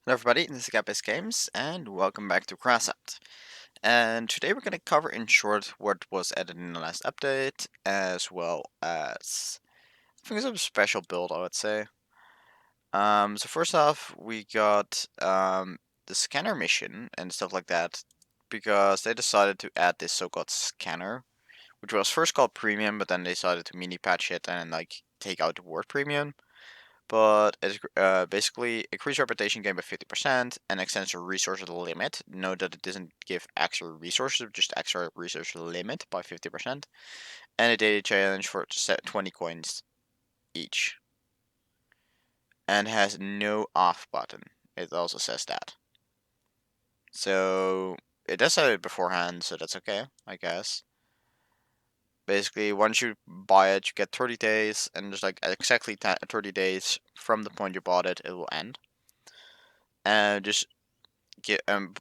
Hello everybody, this is Gapis Games, and welcome back to Crossout. And today we're going to cover in short what was added in the last update, as well as, I think it's a special build, I would say. So first off, we got the scanner mission and stuff like that, because they decided to add this so-called scanner, which was first called Premium, but then they decided to mini patch it and like take out the word Premium. But it's basically increase reputation gain by 50% and extends the resource limit. Note that it doesn't give extra resources, just extra resource limit by 50%. And a daily challenge for 20 coins each. And has no off button. It also says that. So it does say it beforehand, so that's okay, I guess. Basically, once you buy it, you get 30 days, and just like exactly 30 days from the point you bought it, it will end. And just get and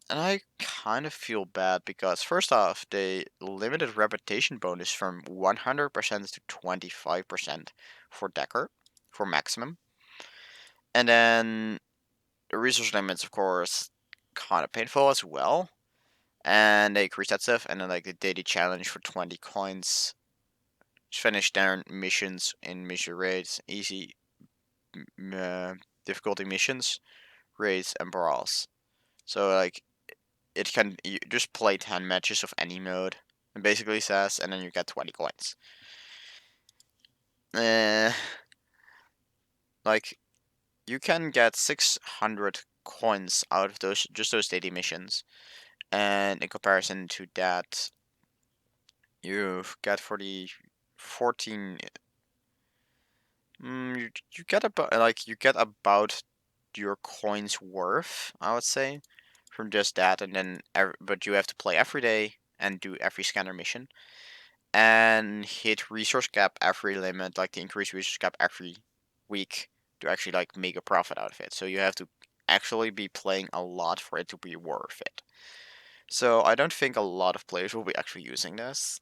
I kind of feel bad because first off, they limited reputation bonus from 100% to 25% for Decker, for maximum. And then the resource limits, of course, kind of painful as well. And they increased that stuff, and then like the daily challenge for 20 coins. Finish their missions in mission raids, easy difficulty missions, raids, and brawls. So like it can you just play 10 matches of any mode. It basically says, and then you get 20 coins. Uh, like you can get 600 coins out of those just those daily missions, and in comparison to that, you've got for the 14. You get about you get about your coins worth, I would say, from just that, and then but you have to play every day and do every scanner mission. And hit resource cap every limit, like the increased resource cap every week to actually like make a profit out of it. So you have to actually be playing a lot for it to be worth it. So I don't think a lot of players will be actually using this.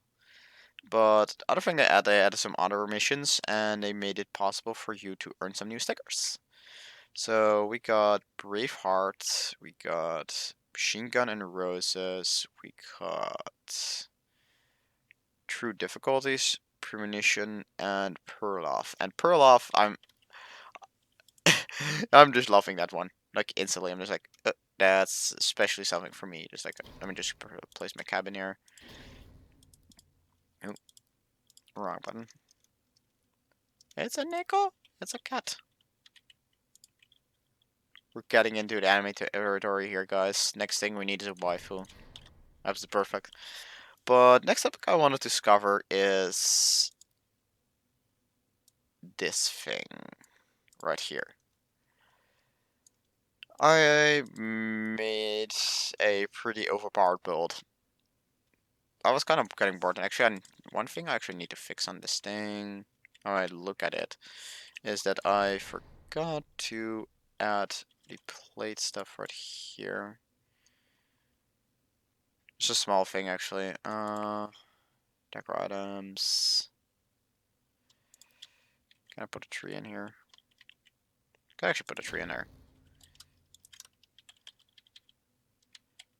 But the other thing they added some other missions and they made it possible for you to earn some new stickers. So we got Braveheart, we got Machine Gun and Roses, we got True Difficulties, Premonition, and Perloff. And Perloff, I'm just loving that one. Like instantly, I'm just like, that's especially something for me. Just like, let me just place my cabin here. Oh, wrong button. It's a nickel. It's a cat. We're getting into the anime territory here, guys. Next thing we need is a waifu. That's perfect. But next topic I wanted to cover is this thing right here. I made a pretty overpowered build. I was kind of getting bored. And actually, one thing I actually need to fix on this thing, how I look at it, is that I forgot to add the plate stuff right here. It's a small thing, actually. Decor items. Can I put a tree in here? Can I actually put a tree in there?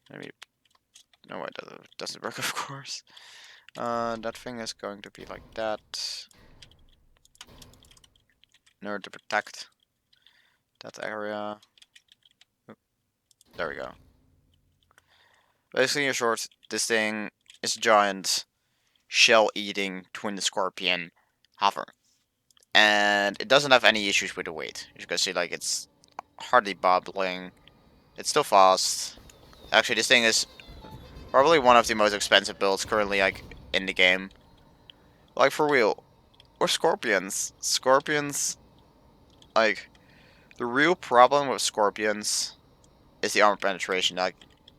Maybe. No, it doesn't work, of course. That thing is going to be like that. In order to protect that area. Oop, there we go. Basically, in short, this thing is a giant shell-eating twin scorpion hover. And it doesn't have any issues with the weight. As you can see, like, it's hardly bobbling. It's still fast. Actually, this thing is probably one of the most expensive builds currently, like, in the game. Like, for real. Or scorpions, like, the real problem with scorpions is the armor penetration. Like,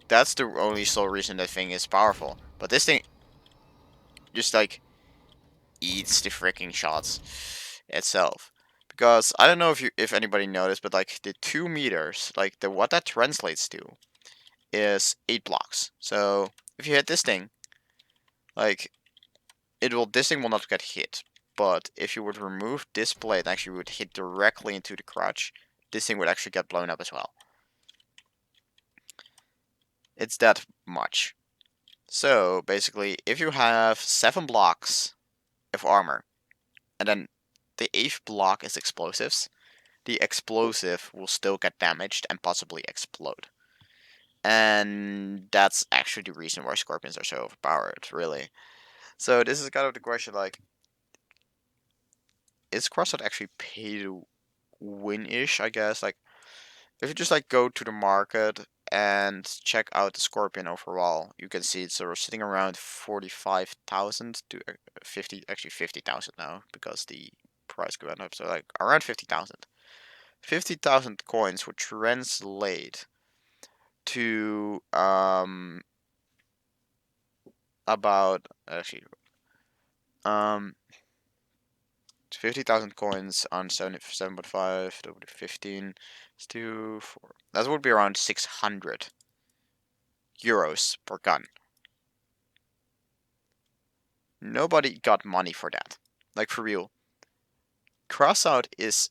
that's the only sole reason that thing is powerful. But this thing just, like, eats the freaking shots itself. Because I don't know if anybody noticed, but like the 2 meters, like the what that translates to is 8 blocks. So if you hit this thing, like this thing will not get hit. But if you would remove this blade, actually would hit directly into the crotch, this thing would actually get blown up as well. It's that much. So basically, if you have 7 blocks of armor, and then the 8th block is explosives, the explosive will still get damaged and possibly explode. And that's actually the reason why scorpions are so overpowered, really. So this is kind of the question, like, is Crossout actually pay to win-ish, I guess? Like, if you just, like, go to the market and check out the scorpion overall, you can see it's sort of sitting around 45,000 to 50, actually 50,000 now, because the price went up, so, like, around 50,000. 50,000 coins would translate to, about, actually, um, 50,000 coins on 7.5, that would be 15, it's 2, 4. That would be around 600 euros per gun. Nobody got money for that. Like, for real. Crossout is.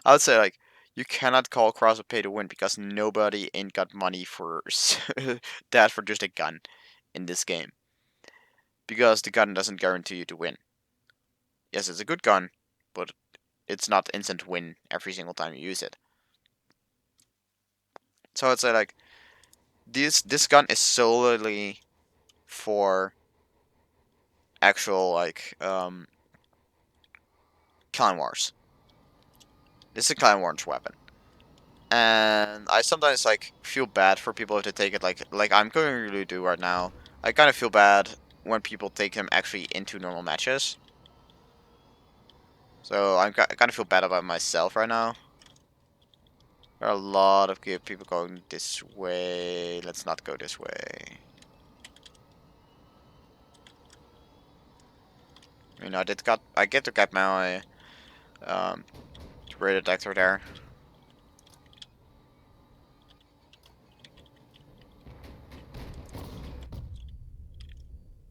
I would say, like, you cannot call Crossout pay to win because nobody ain't got money for that for just a gun in this game. Because the gun doesn't guarantee you to win. Yes, it's a good gun, but it's not instant win every single time you use it. So I'd say, like, this gun is solely for actual, like, clan wars. This is a clan wars weapon. And I sometimes, like, feel bad for people if they take it like I'm going to do right now. I kind of feel bad when people take him actually into normal matches. So I kind of feel bad about myself right now. There are a lot of good people going this way. Let's not go this way. You know, I get to get my ray detector there.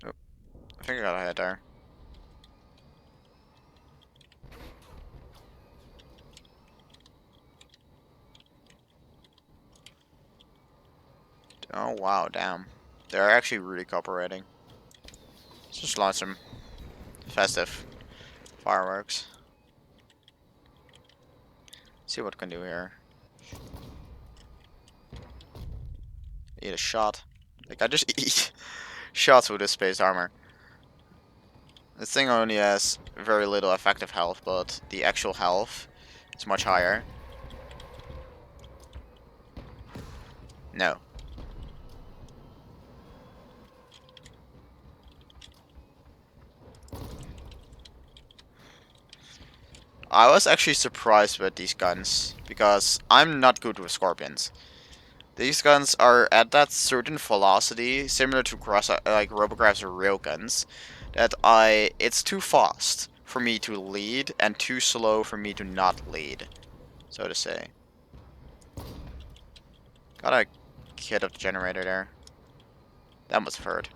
Oh, I think I got a head there. Oh wow, damn. They're actually really cooperating. Let's just launch some festive fireworks. See what we can do here. Eat a shot. Like, I just eat shots with this space armor. This thing only has very little effective health, but the actual health is much higher. No. I was actually surprised with these guns, because I'm not good with scorpions. These guns are at that certain velocity, similar to like Robograph's real guns, that it's too fast for me to lead and too slow for me to not lead, so to say. Gotta hit up the generator there. That must have hurt.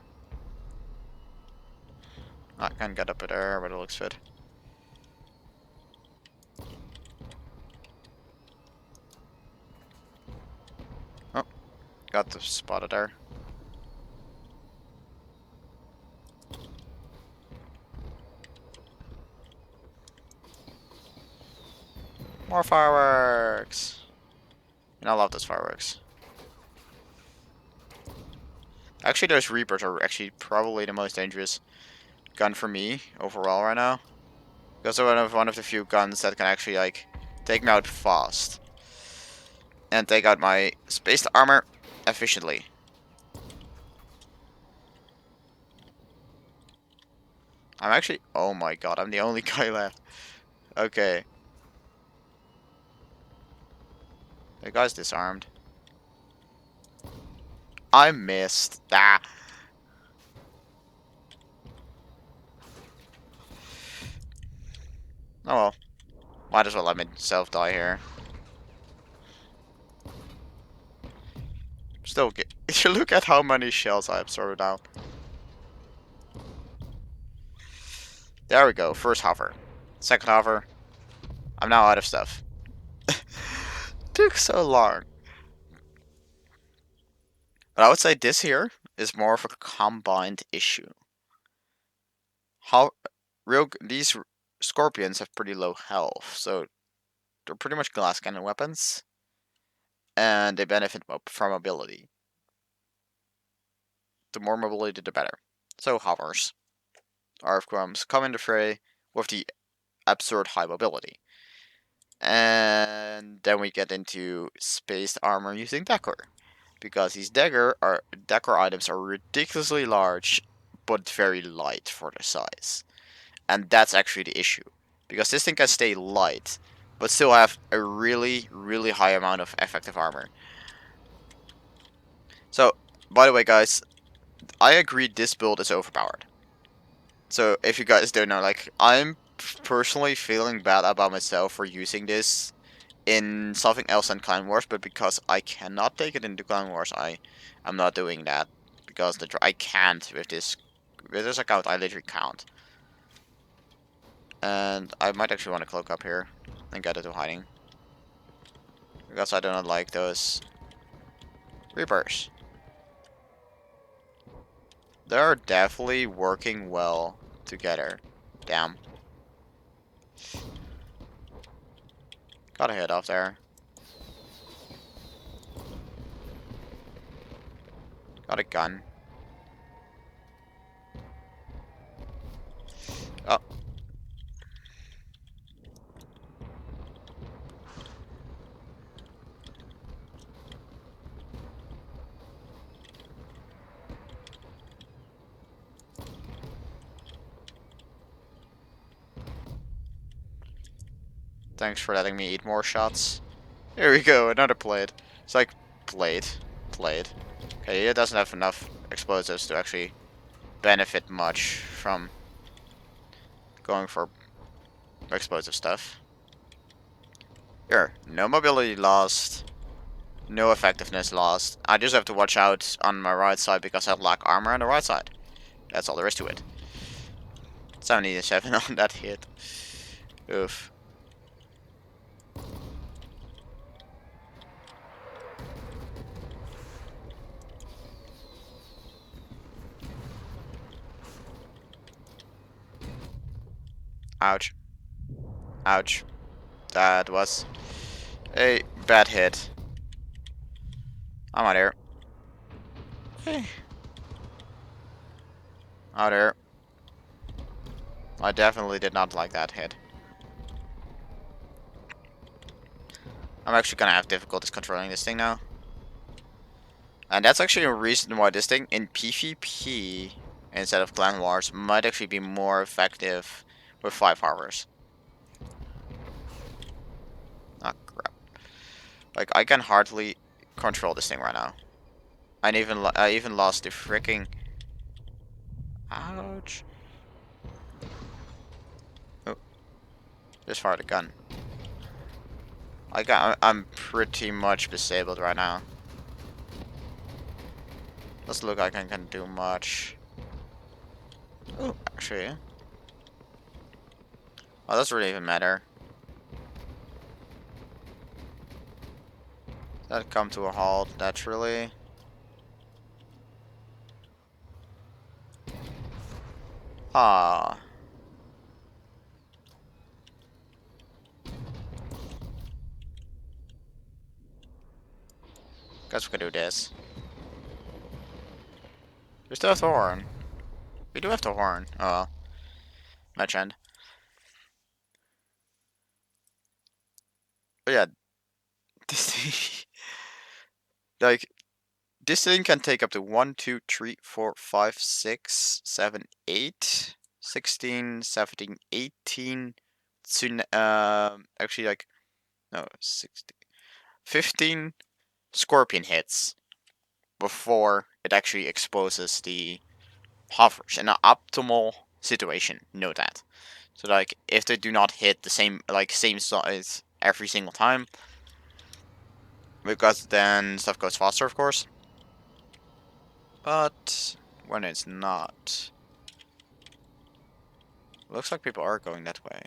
I can't get up there, but it looks fit. Oh, got the spotted there. More fireworks! And I love those fireworks. Actually, those Reapers are actually probably the most dangerous gun for me overall right now. Because they're one of the few guns that can actually, like, take me out fast. And take out my spaced armor efficiently. I'm actually... Oh my god, I'm the only guy left. Okay. The guy's disarmed. I missed. Ah. Oh well. Might as well let myself die here. Still get... Look at how many shells I absorbed now. There we go. First hover. Second hover. I'm now out of stuff. Took so long. But I would say this here is more of a combined issue. How these scorpions have pretty low health, so they're pretty much glass cannon weapons, and they benefit from mobility. The more mobility, the better. So hovers, RF Crumbs come into fray with the absurd high mobility. And then we get into spaced armor using Decker. Because these Decker items are ridiculously large, but very light for their size. And that's actually the issue. Because this thing can stay light, but still have a really, really high amount of effective armor. So, by the way guys, I agree this build is overpowered. So, if you guys don't know, like, I'm personally feeling bad about myself for using this in something else than Clan Wars, but because I cannot take it into Clan Wars, I'm not doing that. Because I can't with this account, I literally can't. And I might actually want to cloak up here and get into hiding. Because I do not like those Reapers. They're definitely working well together. Damn. Got a hit off there. Got a gun. Oh. Thanks for letting me eat more shots. Here we go, another plate. It's like, plate. Okay, it doesn't have enough explosives to actually benefit much from going for explosive stuff. Here, no mobility lost. No effectiveness lost. I just have to watch out on my right side because I lack armor on the right side. That's all there is to it. 77 on that hit. Oof. Ouch. Ouch. That was a bad hit. I'm out here. Hey. Out here. I definitely did not like that hit. I'm actually gonna have difficulties controlling this thing now. And that's actually a reason why this thing in PvP instead of Clan Wars might actually be more effective with 5 harbors. Ah, crap. Like, I can hardly control this thing right now. I even lost the freaking... Ouch. Oh, just fired a gun. I'm pretty much disabled right now. Doesn't look like I can do much. Oh, actually. Oh, doesn't really even matter. That come to a halt naturally. Ah. Guess we can do this. We still have the horn. We do have the horn. Oh well. Match end. But yeah, this thing, like, this thing can take up to 1, 2, 3, 4, 5, 6, 7, 8, 16, 17, 18. Actually, like, no, 16, 15 scorpion hits before it actually exposes the hovers in an optimal situation. Know that. So like, if they do not hit the same size every single time, because then stuff goes faster, of course. But when it's not, looks like people are going that way.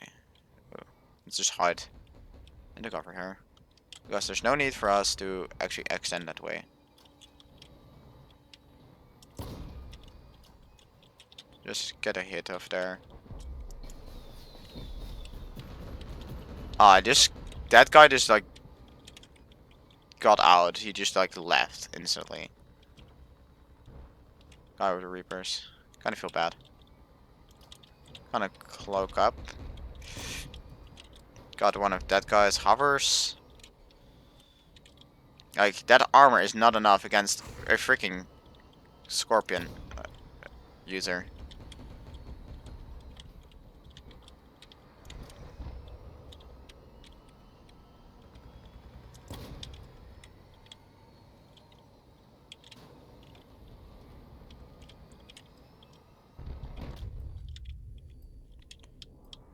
Let's just hide in the cover here, because there's no need for us to actually extend that way. Just get a hit off there. Ah, that guy just like got out. He just like left instantly. Guy with the Reapers. Kinda feel bad. Kinda cloak up. Got one of that guy's hovers. Like, that armor is not enough against a freaking Scorpion user.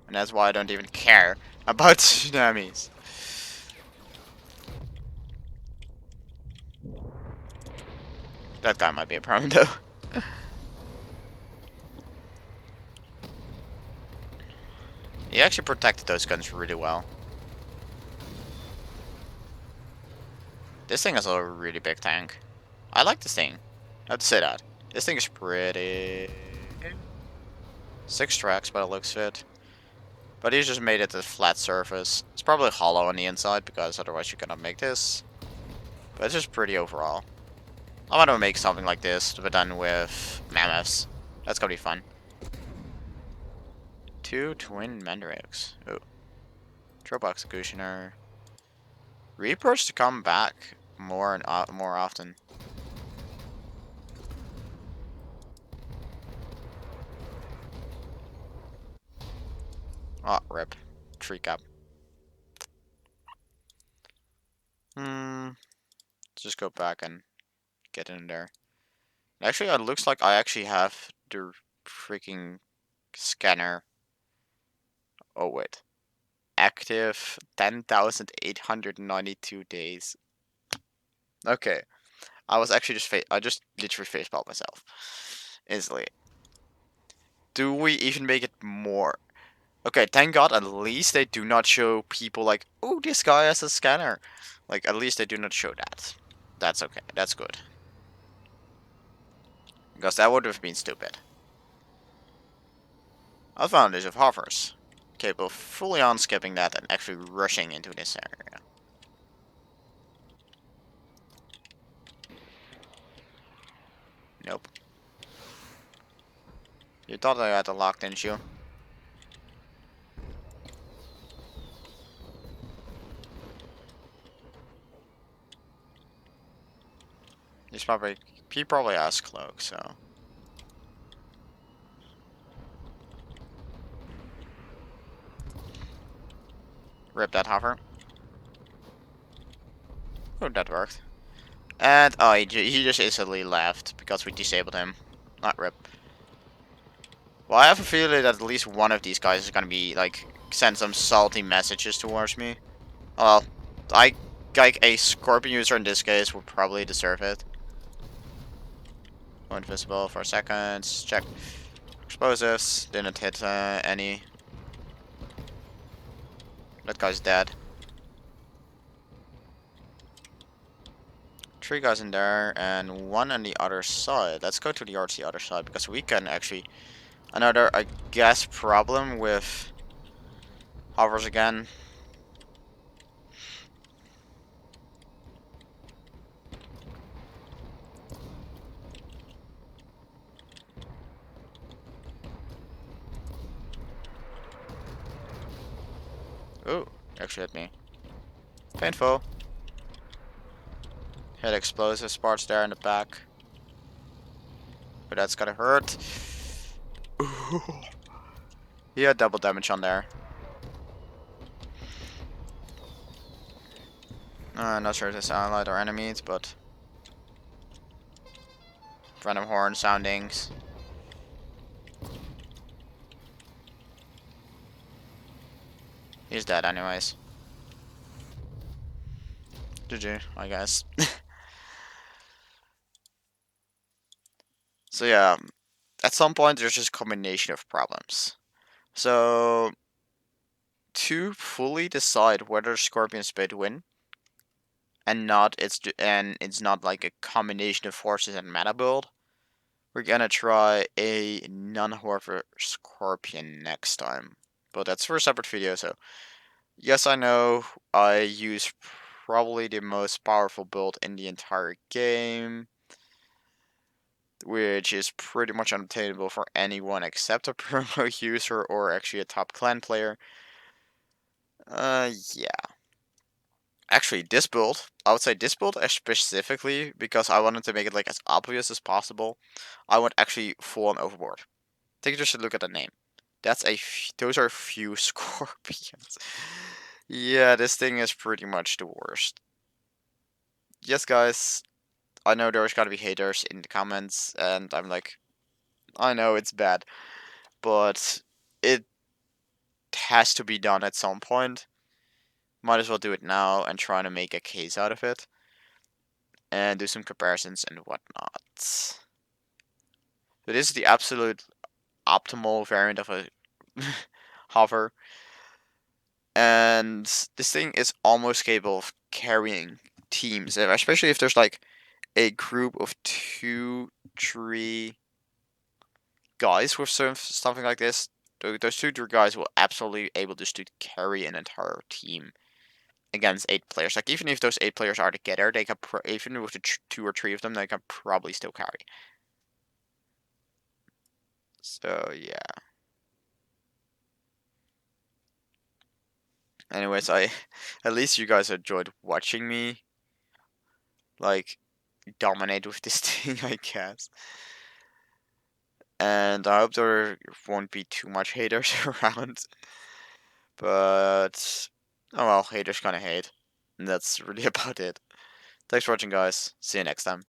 And that's why I don't even care about tsunamis. That guy might be a problem though. He actually protected those guns really well. This thing is a really big tank. I like this thing. I have to say that. This thing is pretty... 6 tracks by the looks of it. But he's just made it a flat surface. It's probably hollow on the inside because otherwise you cannot make this. But it's just pretty overall. I want to make something like this, but done with mammoths. That's gonna be fun. 2 twin mandrakes. Oh. Triple executioner. Reapers to come back more and more often. Oh, rip. Tree cap. Just go back and get in there. Actually, it looks like I actually have the freaking scanner. Oh, wait. Active 10,892 days. Okay. I was actually I just literally facepalmed myself. Instantly. Do we even make it more? Okay, thank God at least they do not show people like, oh, this guy has a scanner. Like, at least they do not show that. That's okay. That's good. Because that would have been stupid. Advantage of hovers. Capable of fully unskipping that and actually rushing into this area. Nope. You thought I had a lock, didn't you? He probably has cloak, so. Rip that hover. Oh, that worked. And, oh, he just instantly left because we disabled him. Not rip. Well, I have a feeling that at least one of these guys is gonna be, like, send some salty messages towards me. Well, like a Scorpion user in this case would probably deserve it. Go invisible for a second. Check. Explosives. Didn't hit any. That guy's dead. 3 guys in there and 1 on the other side. Let's go to the other side because we can actually... Another, I guess, problem with hovers again. Ooh, actually hit me. Painful. Hit explosive parts there in the back. But that's gonna hurt. Ooh. He had double damage on there. Not sure if it's allied or enemies, but... Random horn soundings. He's dead anyways. GG, I guess. So yeah, at some point there's just a combination of problems. So to fully decide whether Scorpion's paid to win, and it's not like a combination of forces and meta build, we're gonna try a non-hover scorpion next time. But that's for a separate video, so yes, I know I use probably the most powerful build in the entire game, which is pretty much unobtainable for anyone except a promo user or actually a top clan player. Yeah. Actually, this build, I would say this build specifically because I wanted to make it like as obvious as possible. I want actually full on overboard. Take just a look at the name. Those are few scorpions. Yeah, this thing is pretty much the worst. Yes, guys, I know there's gotta be haters in the comments, and I'm like, I know it's bad, but it has to be done at some point. Might as well do it now and try to make a case out of it and do some comparisons and whatnot. So this is the absolute optimal variant of a hover, and this thing is almost capable of carrying teams, especially if there's like a group of 2, 3 guys with something like this. Those 2, 3 guys will absolutely able just to carry an entire team against 8 players. Like even if those 8 players are together, they can even with the 2 or 3 of them, they can probably still carry. So yeah. Anyways, I at least you guys enjoyed watching me like dominate with this thing, I guess. And I hope there won't be too much haters around. But oh well, haters gonna hate. And that's really about it. Thanks for watching, guys. See you next time.